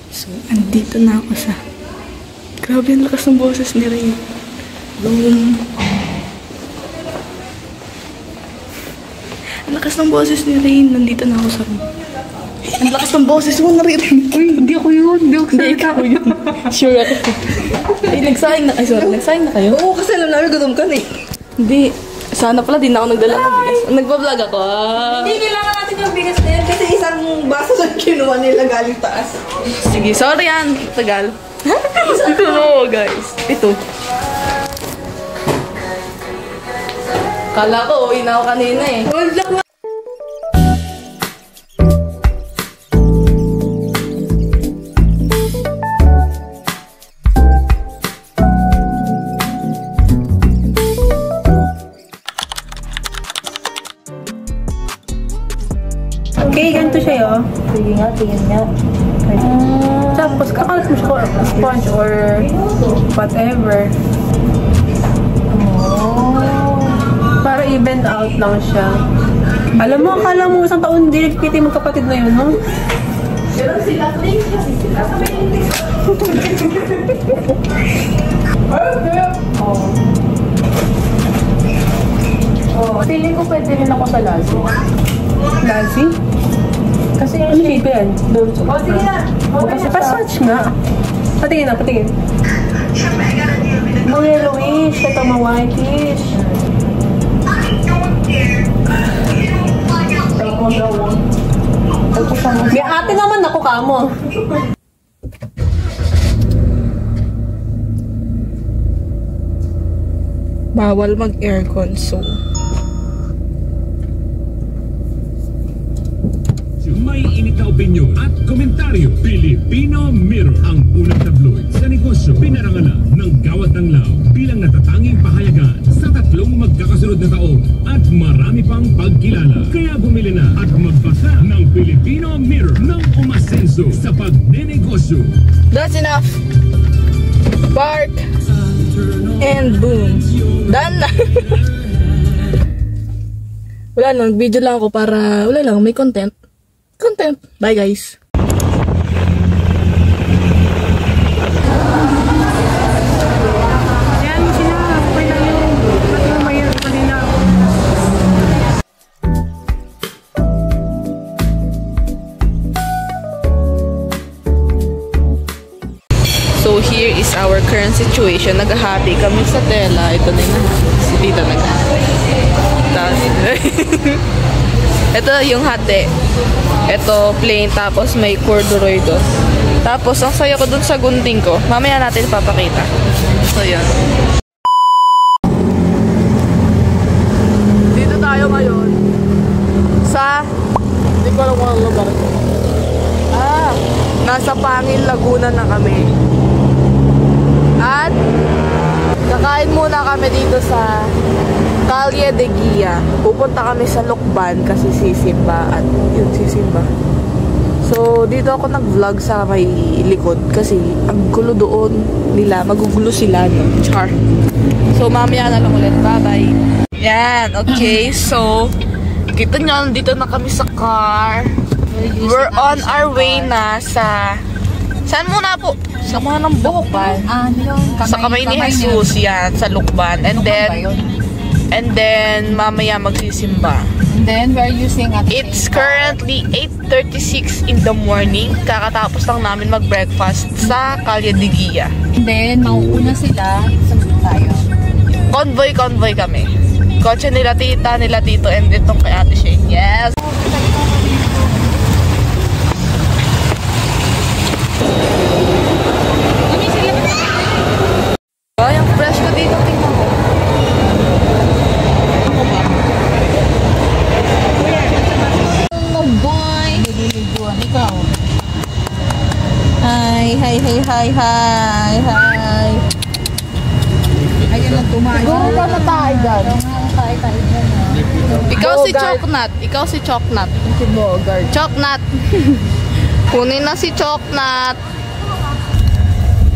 So, andito na ako sa... Grabe ang lakas ng boses ni Rain. Boom. Ang lakas ng boses ni Rain. Nandito na ako sa room. Ang lakas ng boses mo, naririnig. Uy, hindi ako yun. Hindi ako yun. Sure ako. Ay, nagsayang na. Ay, sorry. Nagsayang na kayo? Oo, kasi alam namin gutom ka na eh. Hindi. Sana pala din ako nagdala ng bigas. Nagbablog ako. Hindi, kailangan natin yung bigas na yan kasi isang baso na kinuha nila galing taas. Sige, sorry yan. Tagal. Ito mo, guys. Ito. Kala ko, uwi na ako kanina eh. Wala. Okay, ganito siya yun. Sige nga, tingin nga. Tapos kakalas mo siya sponge or whatever. Para even out lang siya. Alam mo, akala mo isang taon hindi nagkikita yung magkapatid na yun, no? Pero sila, sila sa may feeling ko pwede rin ako sa Lassie. Lassie? Kasi yung ano shape yan? doon. Oh, sige na. Kasi pa-swatch nga. Patingin na, patingin. Mga yellowish, ito mga whitish. May ate naman ako kamo. Bawal mag-aircon, so... May init na opinyon at komentaryo. Filipino Mirror, ang unang tabloid sa negosyo. Pinarangalan ng Gawad ng Lao bilang natatanging pahayagan sa 3 magkakasunod na taon at marami pang pagkilala. Kaya bumili na at magbasa ng Filipino Mirror ng umasenso sa pagnenegosyo. That's enough! Bark! And boom! Done na! Wala lang, video lang ako para, wala lang, may content. Bye guys. Yan, sila. Okay lang yun. Ba't mo mayroon kanina? So here is our current situation. Naghahati kami sa tela. Ito na yun. Si Tita ito yung hati. Ito plain, tapos may corduroy doon. Tapos ang sayo ko doon sa gunting ko. Mamaya natin papakita. So yan. Dito tayo ngayon sa, hindi ko alam kung ang lugar ko. Nasa Pangil, Laguna na kami. At kakain muna kami dito sa Calle de Guia. Pupunta kami sa Lucban kasi sisimba. At yun, sisimba. So, dito ako nag-vlog sa may likod kasi ang gulo doon nila. Magugulo sila, no? Char. So, mamaya na lang ulit. Bye-bye. Yan, okay. So, kita nyo, dito na kami sa car. We're on our way na sa... Saan muna po? Sa mga ng Bukban. Sa kamay ni Jesus, yan. Sa Lucban. And then, mamaya magsisimba. And then, we're using at It's currently 8:36 in the morning. Kakatapos lang namin mag-breakfast sa Calle de Guia. And then, mauuna sila. Sagot tayo. Convoy kami. Kotse nila tita, nila tito, and itong kay Ate Shane. Yes! Oh, yung fresh ko dito, tingnan mo. Ako ba? Oh boy! Nililiguan. Ikaw. Hi. Ayan lang tumayo. Siguro ka na tayo dyan. Tayo dyan. Ikaw si Choknat. Si Bogart. Choknat. Kunin na si Choknat.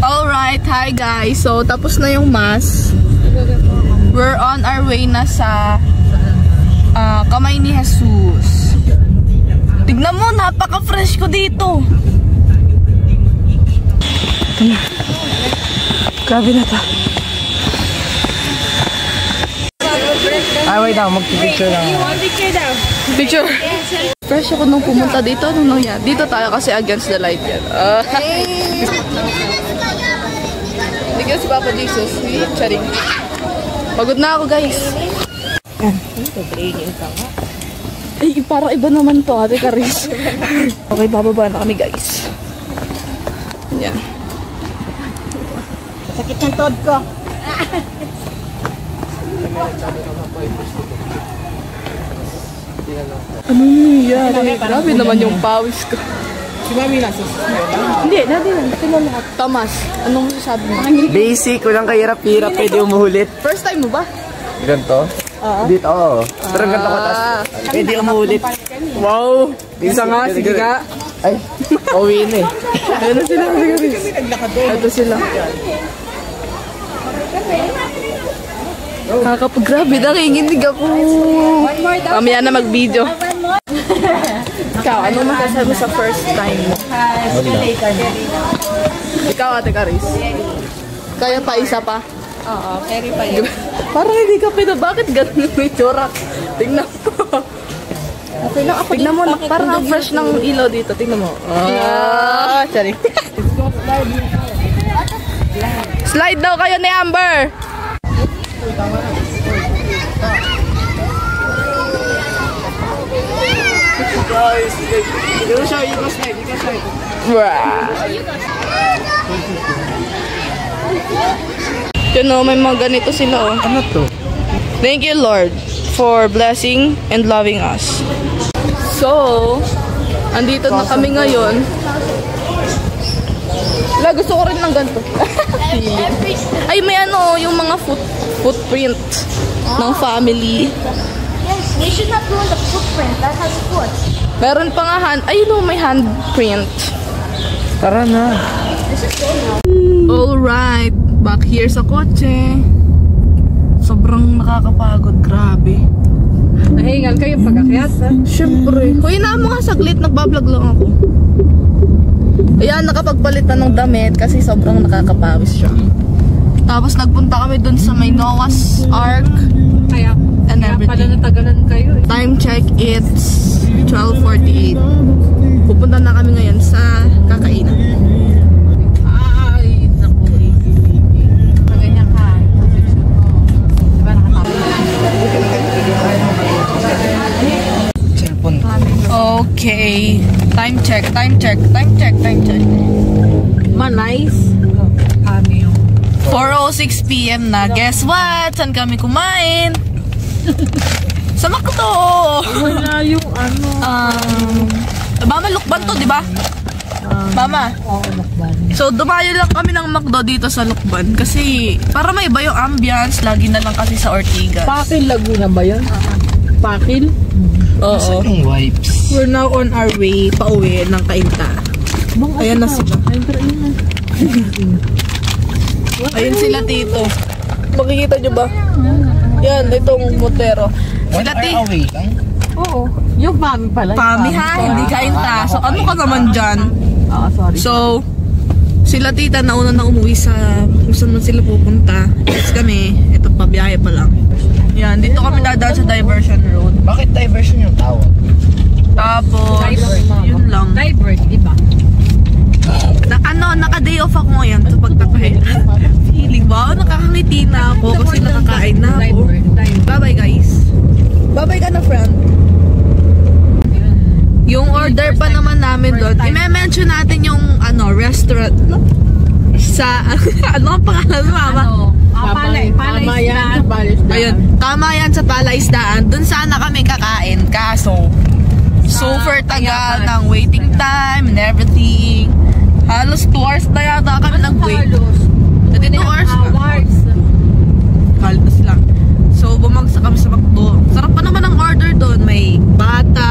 Alright, hi guys. So, tapos na yung mass. We're on our way na sa Kamay ni Jesus. Tingnan mo, napaka-fresh ko dito. Grabe na to. Wait lang, mag-picture lang. Picture. Fresh ako nung pumunta dito. Nung nangyari. Dito tayo kasi against the light yan. Hindi ka si Papa Jesus. Charing. Pagod na ako, guys. Ay, parang iba naman to, Ate Karis. Okay, bababa na kami, guys. Yan. Sakit ng tod ko. Ano yan? Grabe naman yung pawis ko. Si Mami nasa Hindi, dati lang. Sila lahat. Thomas, anong sasabi mo? basic, walang kahirap-hirap, pwede umulit. First time mo ba? Ganto? Dito, oo. Pero ganto ko, tas pwede umulit. Wow! Isa nga, sige nga. Ay, pauwi na eh. Ayun na sila. Ito sila. Grabe, nanginginig ako. Mamaya na mag-video. Ikaw, ano masasabi sa first time mo? Ikaw, Ate Karis. Kaya pa, isa pa? Oo, carry pa yun. Parang hindi ka bakit ganun yung itsura? Tingnan mo. Okay lang ako. Tingnan mo, parang ang fresh ng ilaw dito. Tingnan mo. Sorry. Slide daw kayo ni Amber. Guys, you go slide. Yun o, may mga ganito sila o. Ano to? Thank you, Lord, for blessing and loving us. So, andito na kami ngayon. Wala, gusto ko rin ng ganito. Ay, may ano, yung mga footprint ng family. Yes, we should not ruin the footprint. That has foot. Meron pa nga ayun o, may handprint. Tara na. Alright, back here sa kotse. Sobrang nakakapagod, grabe. Nahingal kayo pag-akyat, ha? Siyempre. Hoy, na mo nga saglit, nagbablog lang ako. Ayan, nakapagpalit na ng damit kasi sobrang nakakapawis siya. Tapos nagpunta kami dun sa may Noah's Ark Kaya and pala everything. natagalan kayo. Time check, it's 12:48. Pupunta na kami ngayon sa kakainan. Ay, naku. Ganyan ka. Diba nakatapos? Cellphone. Okay. Time check. Nice. Kami yung 4:06 PM na. Guess what? Saan kami kumain? Sa McDo! wala yung ano. Mama, Lukban to, di ba? Mama. Oo, lakban. So, dumayo lang kami ng McDo dito sa Lukban kasi para may iba yung ambience. Lagi na lang kasi sa Ortigas. Pakil Laguna ba yun? Pakil? Oo. Yung wipes. We're now on our way pauwi ng Kainta. Ayan na sila. Ayun sila, Tito. Makikita nyo ba? Yan, itong Montero. Sila, Tito. Away lang. Oo. Yung mami pala. Pami ha, hindi Kainta. So, ano ka naman dyan? Sorry. So, sila tita nauna na umuwi sa kung saan man sila pupunta. Yes kami, ito pabiyahe pa lang. Yan, dito kami dadaan sa Diversion Road. Bakit diversion yung tawag? Tapos, yun lang. Divert, di ba? Naka-day off ako ngayon sa pagtatahe. Feeling ba? Nakakangiti na ako kasi nakakain na ako. Bye-bye guys. Bye-bye ka na, friend. Yung order pa naman namin doon, i-mention natin yung restaurant sa ano ang pangalan mo, Mama? Palaisdaan. Ayun, tama yan sa Palaisdaan. Doon sana kami kakain, kaso super tagal ng waiting time and everything. Halos 2 hours na yata kami nag-wait. 2 hours na. Halos lang. So, bumagsak kami sa McDo. Sarap pa naman ang order doon. May bata,